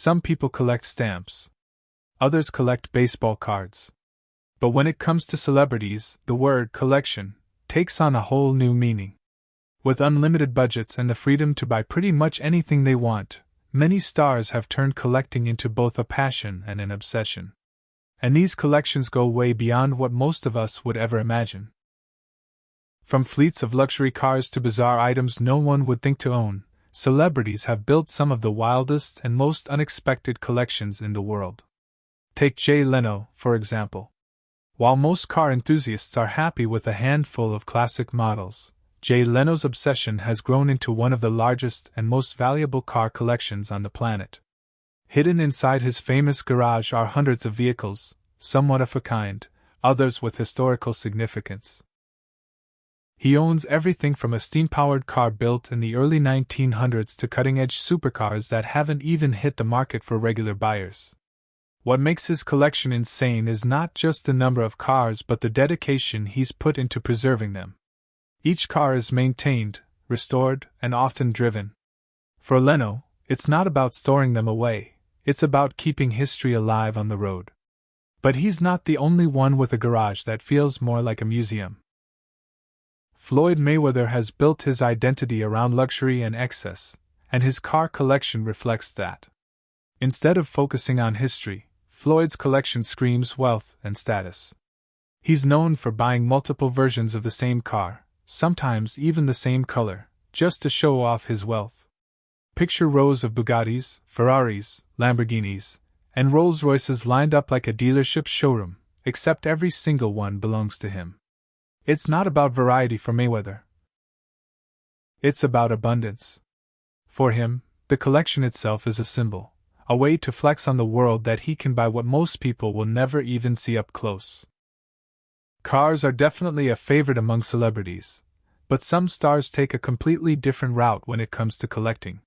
Some people collect stamps. Others collect baseball cards. But when it comes to celebrities, the word collection takes on a whole new meaning. With unlimited budgets and the freedom to buy pretty much anything they want, many stars have turned collecting into both a passion and an obsession. And these collections go way beyond what most of us would ever imagine. From fleets of luxury cars to bizarre items no one would think to own, celebrities have built some of the wildest and most unexpected collections in the world. Take Jay Leno, for example. While most car enthusiasts are happy with a handful of classic models, Jay Leno's obsession has grown into one of the largest and most valuable car collections on the planet. Hidden inside his famous garage are hundreds of vehicles, some one of a kind, others with historical significance. He owns everything from a steam-powered car built in the early 1900s to cutting-edge supercars that haven't even hit the market for regular buyers. What makes his collection insane is not just the number of cars but the dedication he's put into preserving them. Each car is maintained, restored, and often driven. For Leno, it's not about storing them away, it's about keeping history alive on the road. But he's not the only one with a garage that feels more like a museum. Floyd Mayweather has built his identity around luxury and excess, and his car collection reflects that. Instead of focusing on history, Floyd's collection screams wealth and status. He's known for buying multiple versions of the same car, sometimes even the same color, just to show off his wealth. Picture rows of Bugattis, Ferraris, Lamborghinis, and Rolls-Royces lined up like a dealership showroom, except every single one belongs to him. It's not about variety for Mayweather. It's about abundance. For him, the collection itself is a symbol, a way to flex on the world that he can buy what most people will never even see up close. Cars are definitely a favorite among celebrities, but some stars take a completely different route when it comes to collecting.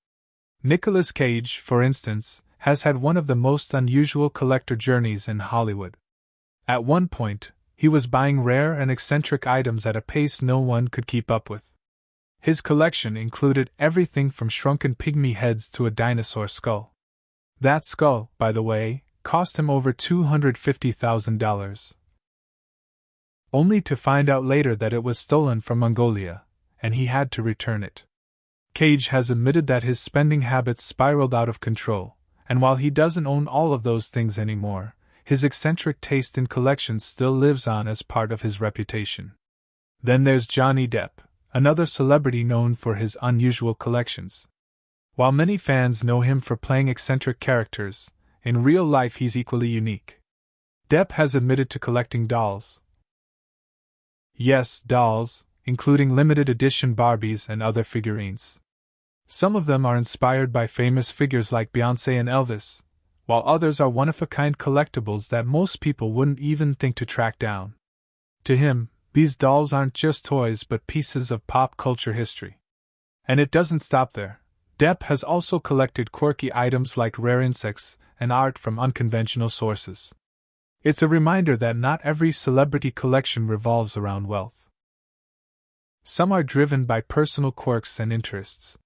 Nicolas Cage, for instance, has had one of the most unusual collector journeys in Hollywood. At one point, he was buying rare and eccentric items at a pace no one could keep up with. His collection included everything from shrunken pygmy heads to a dinosaur skull. That skull, by the way, cost him over $250,000. Only to find out later that it was stolen from Mongolia, and he had to return it. Cage has admitted that his spending habits spiraled out of control, and while he doesn't own all of those things anymore, his eccentric taste in collections still lives on as part of his reputation. Then there's Johnny Depp, another celebrity known for his unusual collections. While many fans know him for playing eccentric characters, in real life he's equally unique. Depp has admitted to collecting dolls. Yes, dolls, including limited edition Barbies and other figurines. Some of them are inspired by famous figures like Beyoncé and Elvis, while others are one-of-a-kind collectibles that most people wouldn't even think to track down. To him, these dolls aren't just toys but pieces of pop culture history. And it doesn't stop there. Depp has also collected quirky items like rare insects and art from unconventional sources. It's a reminder that not every celebrity collection revolves around wealth. Some are driven by personal quirks and interests.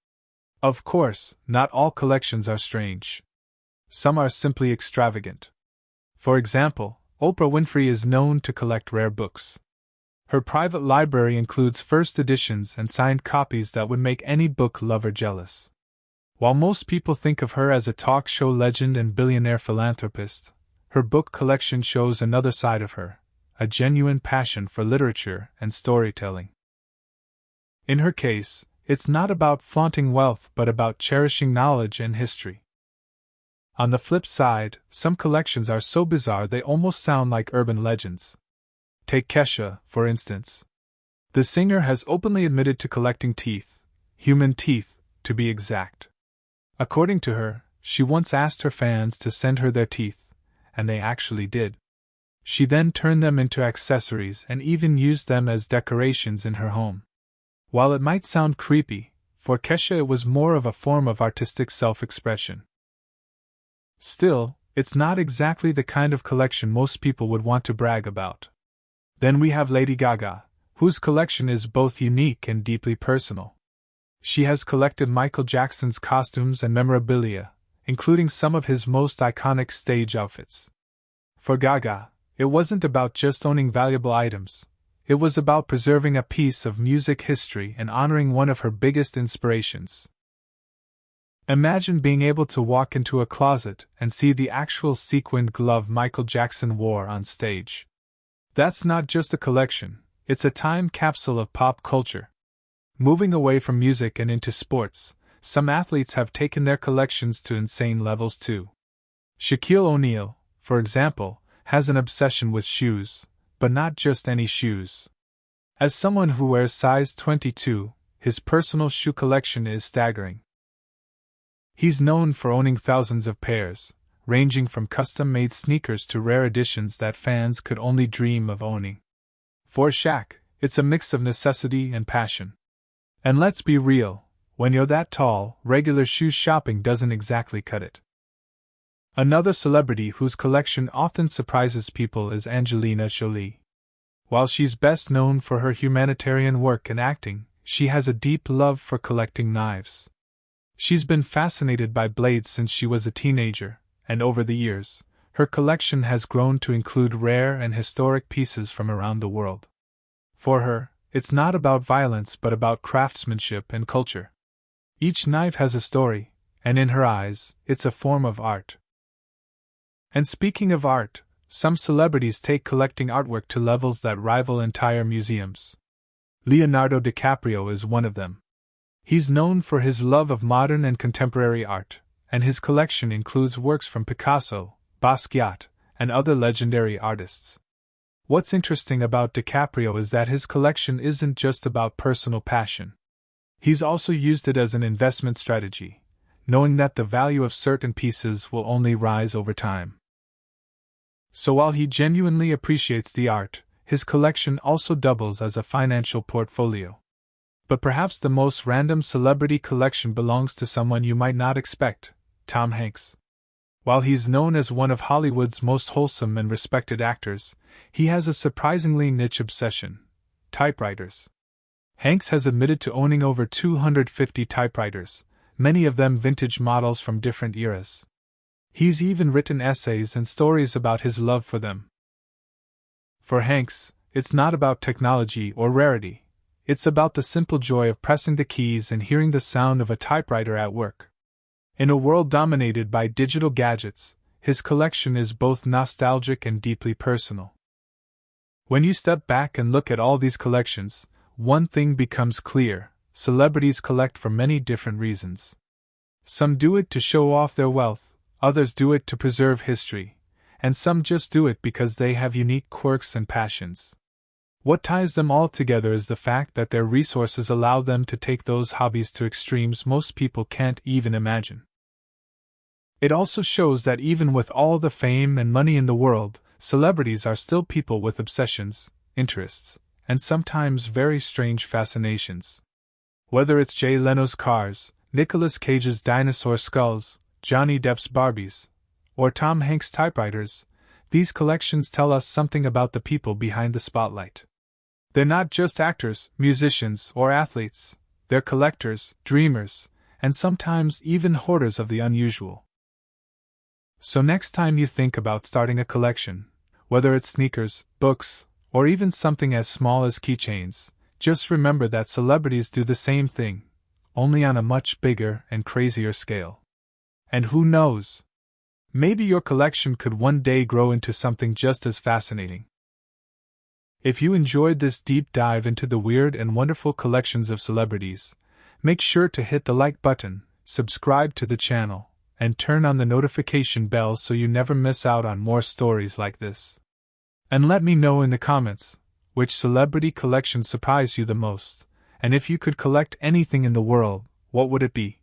Of course, not all collections are strange. Some are simply extravagant. For example, Oprah Winfrey is known to collect rare books. Her private library includes first editions and signed copies that would make any book lover jealous. While most people think of her as a talk show legend and billionaire philanthropist, her book collection shows another side of her, a genuine passion for literature and storytelling. In her case, it's not about flaunting wealth but about cherishing knowledge and history. On the flip side, some collections are so bizarre they almost sound like urban legends. Take Kesha, for instance. The singer has openly admitted to collecting teeth, human teeth, to be exact. According to her, she once asked her fans to send her their teeth, and they actually did. She then turned them into accessories and even used them as decorations in her home. While it might sound creepy, for Kesha it was more of a form of artistic self-expression. Still, it's not exactly the kind of collection most people would want to brag about. Then we have Lady Gaga, whose collection is both unique and deeply personal. She has collected Michael Jackson's costumes and memorabilia, including some of his most iconic stage outfits. For Gaga, it wasn't about just owning valuable items. It was about preserving a piece of music history and honoring one of her biggest inspirations. Imagine being able to walk into a closet and see the actual sequined glove Michael Jackson wore on stage. That's not just a collection, it's a time capsule of pop culture. Moving away from music and into sports, some athletes have taken their collections to insane levels too. Shaquille O'Neal, for example, has an obsession with shoes, but not just any shoes. As someone who wears size 22, his personal shoe collection is staggering. He's known for owning thousands of pairs, ranging from custom-made sneakers to rare editions that fans could only dream of owning. For Shaq, it's a mix of necessity and passion. And let's be real, when you're that tall, regular shoe shopping doesn't exactly cut it. Another celebrity whose collection often surprises people is Angelina Jolie. While she's best known for her humanitarian work and acting, she has a deep love for collecting knives. She's been fascinated by blades since she was a teenager, and over the years, her collection has grown to include rare and historic pieces from around the world. For her, it's not about violence but about craftsmanship and culture. Each knife has a story, and in her eyes, it's a form of art. And speaking of art, some celebrities take collecting artwork to levels that rival entire museums. Leonardo DiCaprio is one of them. He's known for his love of modern and contemporary art, and his collection includes works from Picasso, Basquiat, and other legendary artists. What's interesting about DiCaprio is that his collection isn't just about personal passion. He's also used it as an investment strategy, knowing that the value of certain pieces will only rise over time. So while he genuinely appreciates the art, his collection also doubles as a financial portfolio. But perhaps the most random celebrity collection belongs to someone you might not expect, Tom Hanks. While he's known as one of Hollywood's most wholesome and respected actors, he has a surprisingly niche obsession: typewriters. Hanks has admitted to owning over 250 typewriters, many of them vintage models from different eras. He's even written essays and stories about his love for them. For Hanks, it's not about technology or rarity. It's about the simple joy of pressing the keys and hearing the sound of a typewriter at work. In a world dominated by digital gadgets, his collection is both nostalgic and deeply personal. When you step back and look at all these collections, one thing becomes clear: celebrities collect for many different reasons. Some do it to show off their wealth, others do it to preserve history, and some just do it because they have unique quirks and passions. What ties them all together is the fact that their resources allow them to take those hobbies to extremes most people can't even imagine. It also shows that even with all the fame and money in the world, celebrities are still people with obsessions, interests, and sometimes very strange fascinations. Whether it's Jay Leno's cars, Nicolas Cage's dinosaur skulls, Johnny Depp's Barbies, or Tom Hanks' typewriters, these collections tell us something about the people behind the spotlight. They're not just actors, musicians, or athletes. They're collectors, dreamers, and sometimes even hoarders of the unusual. So next time you think about starting a collection, whether it's sneakers, books, or even something as small as keychains, just remember that celebrities do the same thing, only on a much bigger and crazier scale. And who knows? Maybe your collection could one day grow into something just as fascinating. If you enjoyed this deep dive into the weird and wonderful collections of celebrities, make sure to hit the like button, subscribe to the channel, and turn on the notification bell so you never miss out on more stories like this. And let me know in the comments, which celebrity collection surprised you the most, and if you could collect anything in the world, what would it be?